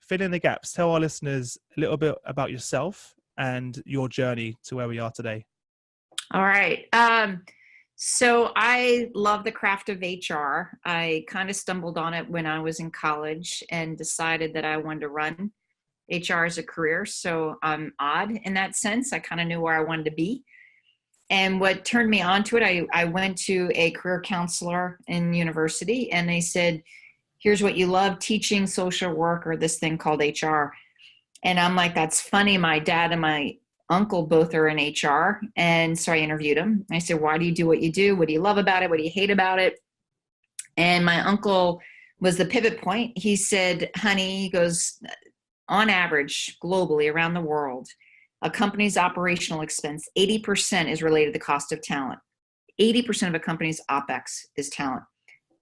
fill in the gaps. Tell our listeners a little bit about yourself and your journey to where we are today. All right. So I love the craft of HR. I kind of stumbled on it when I was in college and decided that I wanted to run HR as a career. So I'm odd in that sense. I kind of knew where I wanted to be. And what turned me onto it, I went to a career counselor in university, and they said, here's what you love, teaching, social work, or this thing called HR. And I'm like, that's funny. My dad and my uncle both are in HR. And so I interviewed him. I said, why do you do what you do? What do you love about it? What do you hate about it? And my uncle was the pivot point. He said, honey, he goes, on average, globally around the world, a company's operational expense, 80% is related to the cost of talent. 80% of a company's OpEx is talent.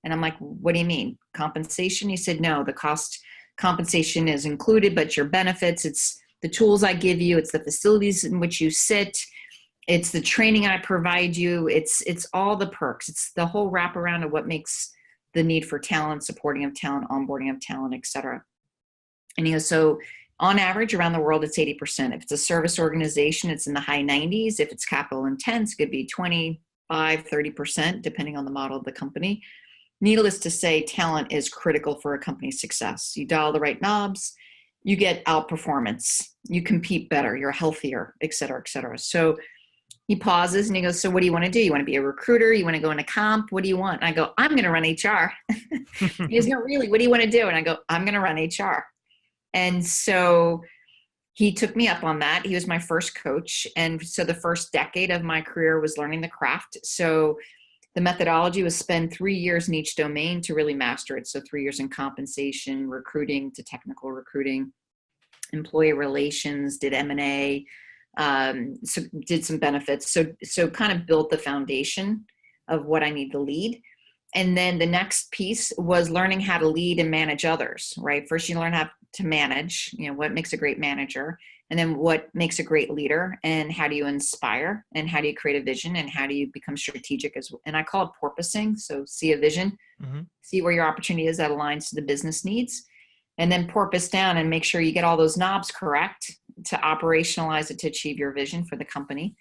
And I'm like, what do you mean? Compensation? He said, no, the cost compensation is included, but your benefits, it's the tools I give you, it's the facilities in which you sit, it's the training I provide you, it's all the perks. It's the whole wraparound of what makes the need for talent, supporting of talent, onboarding of talent, et cetera. And he goes, so on average around the world, it's 80%. If it's a service organization, it's in the high 90s. If it's capital intense, it could be 25, 30%, depending on the model of the company. Needless to say, talent is critical for a company's success. You dial the right knobs, you get outperformance, you compete better, you're healthier, et cetera, et cetera. So he pauses and he goes, so what do you want to do? You want to be a recruiter? You want to go into comp? What do you want? And I go, I'm going to run HR. He goes, no, really, what do you want to do? And I go, I'm going to run HR. And so he took me up on that. He was my first coach. And so the first decade of my career was learning the craft. So the methodology was spend 3 years in each domain to really master it. So 3 years in compensation, recruiting to technical recruiting, employee relations, did M&A, so did some benefits. So kind of built the foundation of what I need to lead. And then the next piece was learning how to lead and manage others, right? First, you learn how to manage, what makes a great manager, and then what makes a great leader, and how do you inspire, and how do you create a vision, and how do you become strategic and I call it porpoising. So see a vision, see where your opportunity is that aligns to the business needs, and then porpoise down and make sure you get all those knobs correct to operationalize it to achieve your vision for the company.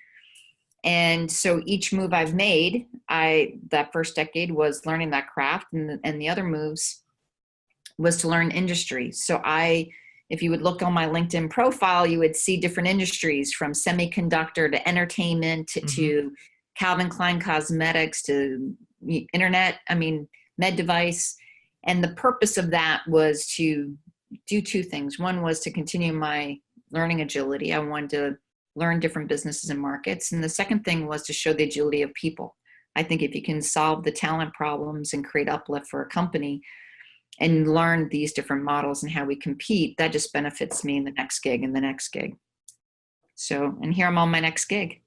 And so each move I've made, that first decade was learning that craft, and the other moves was to learn industry. So if you would look on my LinkedIn profile, you would see different industries from semiconductor to entertainment to Calvin Klein cosmetics to internet, med device. And the purpose of that was to do two things. One was to continue my learning agility. I wanted to learn different businesses and markets. And the second thing was to show the agility of people. I think if you can solve the talent problems and create uplift for a company and learn these different models and how we compete, that just benefits me in the next gig and the next gig. So, and here I'm on my next gig.